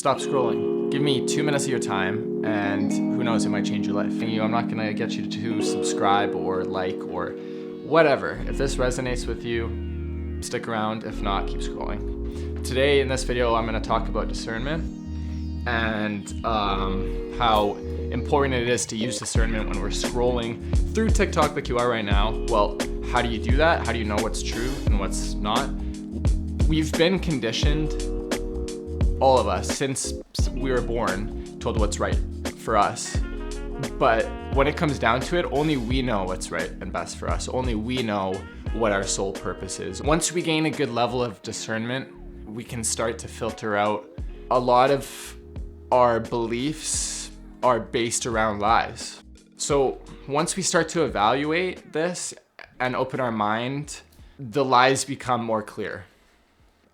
Stop scrolling. Give me 2 minutes of your time, and who knows, it might change your life. I'm not gonna get you to subscribe or like or whatever. If this resonates with you, stick around. If not, keep scrolling. Today in this video, I'm gonna talk about discernment and how important it is to use discernment when we're scrolling through TikTok like you are right now. Well, how do you do that? How do you know what's true and what's not? We've been conditioned, all of us, since we were born, told what's right for us. But when it comes down to it, only we know what's right and best for us. Only we know what our sole purpose is. Once we gain a good level of discernment, we can start to filter out a lot of our beliefs are based around lies. So once we start to evaluate this and open our mind, the lies become more clear.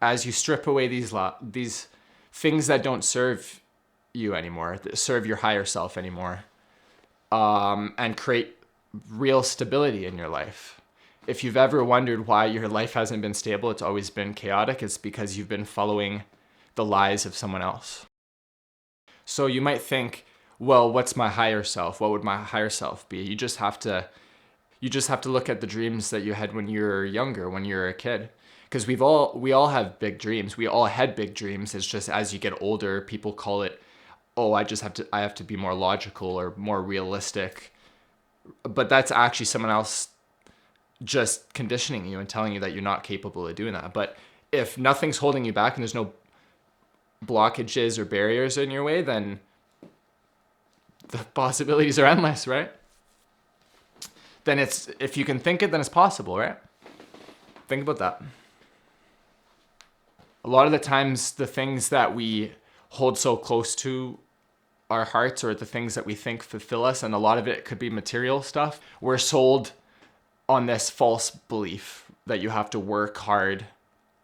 As you strip away these things that don't serve you anymore, that serve your higher self anymore, and create real stability in your life. If you've ever wondered why your life hasn't been stable, it's always been chaotic, it's because you've been following the lies of someone else. So you might think, well, what's my higher self? What would my higher self be? You just have to look at the dreams that you had when you were younger, when you were a kid. Because we all have big dreams. We all had big dreams. It's just as you get older, people call it, oh, I have to be more logical or more realistic. But that's actually someone else just conditioning you and telling you that you're not capable of doing that. But if nothing's holding you back and there's no blockages or barriers in your way, then the possibilities are endless, right? Then if you can think it, then it's possible, right? Think about that. A lot of the times, the things that we hold so close to our hearts or the things that we think fulfill us, and a lot of it could be material stuff, we're sold on this false belief that you have to work hard,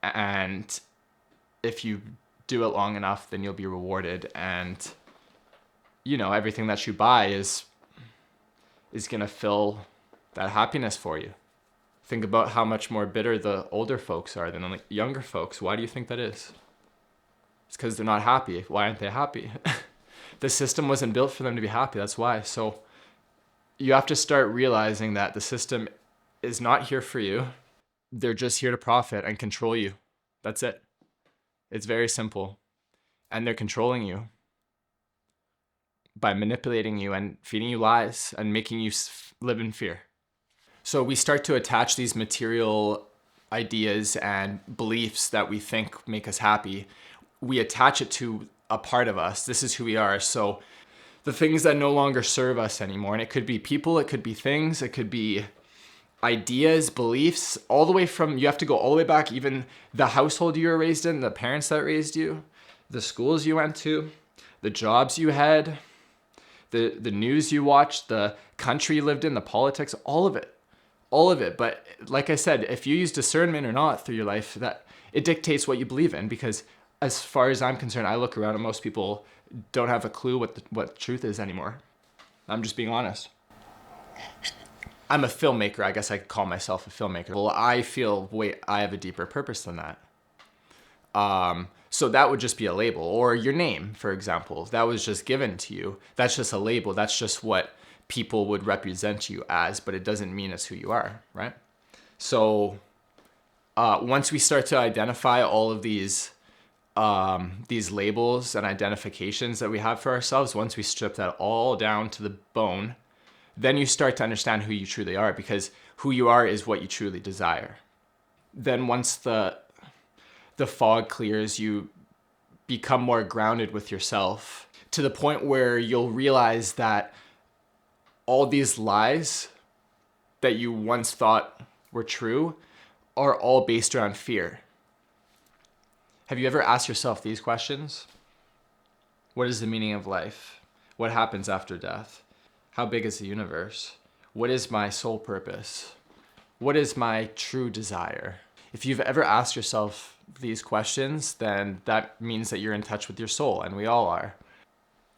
and if you do it long enough, then you'll be rewarded, and everything that you buy is gonna fill that happiness for you. Think about how much more bitter the older folks are than the younger folks. Why do you think that is? It's because they're not happy. Why aren't they happy? The system wasn't built for them to be happy. That's why. So you have to start realizing that the system is not here for you. They're just here to profit and control you. That's it. It's very simple. And they're controlling you by manipulating you and feeding you lies and making you live in fear. So we start to attach these material ideas and beliefs that we think make us happy. We attach it to a part of us. This is who we are. So the things that no longer serve us anymore, and it could be people, it could be things, it could be ideas, beliefs, all the way from, you have to go all the way back, even the household you were raised in, the parents that raised you, the schools you went to, the jobs you had, the news you watched, the country you lived in, the politics, all of it. But like I said, if you use discernment or not through your life, that it dictates what you believe in. Because as far as I'm concerned, I look around and most people don't have a clue what truth is anymore. I'm just being honest. I'm a filmmaker. I guess I could call myself a filmmaker. Well, I feel, I have a deeper purpose than that. So that would just be a label. Or your name, for example, that was just given to you. That's just a label. That's just what people would represent you as, but it doesn't mean it's who you are, right? So once we start to identify all of these labels and identifications that we have for ourselves, once we strip that all down to the bone, then you start to understand who you truly are, because who you are is what you truly desire. Then once the fog clears, you become more grounded with yourself to the point where you'll realize that all these lies that you once thought were true are all based around fear. Have you ever asked yourself these questions? What is the meaning of life? What happens after death? How big is the universe? What is my sole purpose? What is my true desire? If you've ever asked yourself these questions, then that means that you're in touch with your soul, and we all are.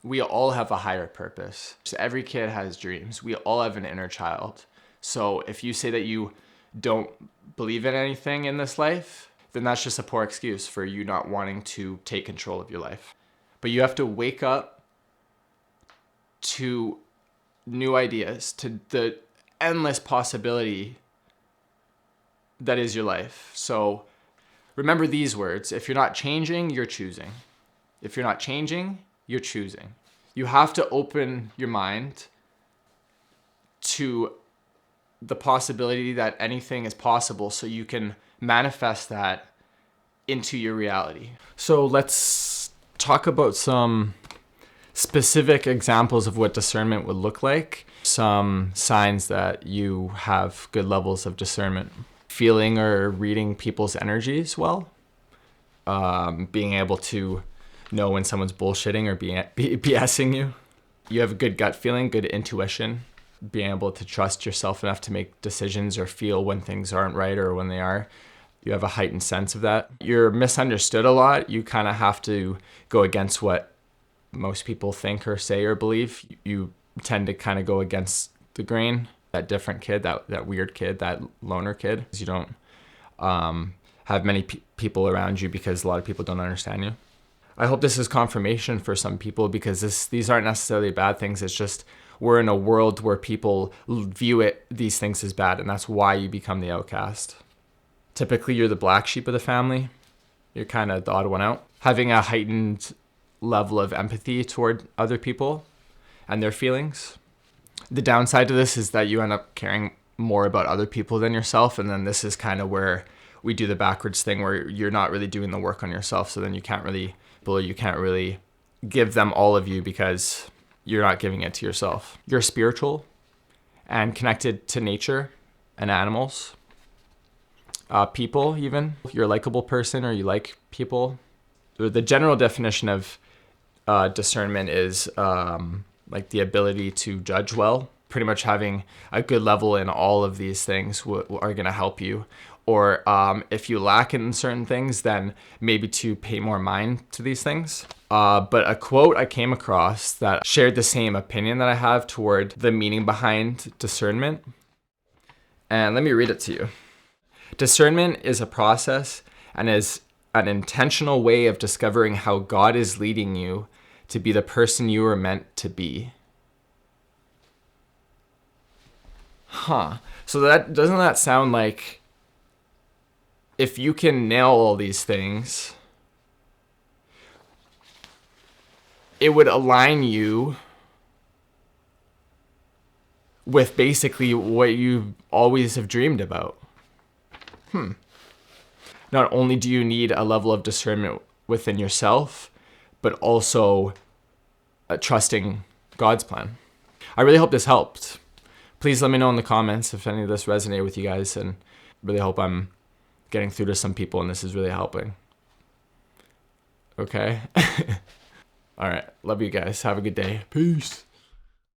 We all have a higher purpose. So every kid has dreams. We all have an inner child. So if you say that you don't believe in anything in this life, then that's just a poor excuse for you not wanting to take control of your life. but you have to wake up to new ideas, to the endless possibility that is your life. So remember these words: if you're not changing, you're choosing. If you're not changing, you're choosing. You have to open your mind to the possibility that anything is possible so you can manifest that into your reality. So let's talk about some specific examples of what discernment would look like. Some signs that you have good levels of discernment. Feeling or reading people's energies well. Being able to know when someone's bullshitting or BSing you. You have a good gut feeling, good intuition. Being able to trust yourself enough to make decisions or feel when things aren't right or when they are. You have a heightened sense of that. You're misunderstood a lot. You kind of have to go against what most people think or say or believe. You tend to kind of go against the grain. That different kid, that weird kid, that loner kid. You don't have many people around you because a lot of people don't understand you. I hope this is confirmation for some people, because these aren't necessarily bad things. It's just we're in a world where people view these things as bad, and that's why you become the outcast. Typically, you're the black sheep of the family. You're kind of the odd one out. Having a heightened level of empathy toward other people and their feelings. The downside to this is that you end up caring more about other people than yourself, and then this is kind of where we do the backwards thing where you're not really doing the work on yourself, so then you can't really give them all of you because you're not giving it to yourself. You're spiritual and connected to nature and animals. People even. You're a likable person, or you like people. The general definition of discernment is like the ability to judge well. Pretty much having a good level in all of these things are going to help you. Or if you lack in certain things, then maybe to pay more mind to these things. But a quote I came across that shared the same opinion that I have toward the meaning behind discernment. And let me read it to you. Discernment is a process and is an intentional way of discovering how God is leading you to be the person you were meant to be. So doesn't that sound like if you can nail all these things, it would align you with basically what you always have dreamed about. Not only do you need a level of discernment within yourself, but also trusting God's plan. I really hope this helped. Please let me know in the comments if any of this resonated with you guys, and really hope I'm getting through to some people and this is really helping. Okay? All right. Love you guys. Have a good day. Peace.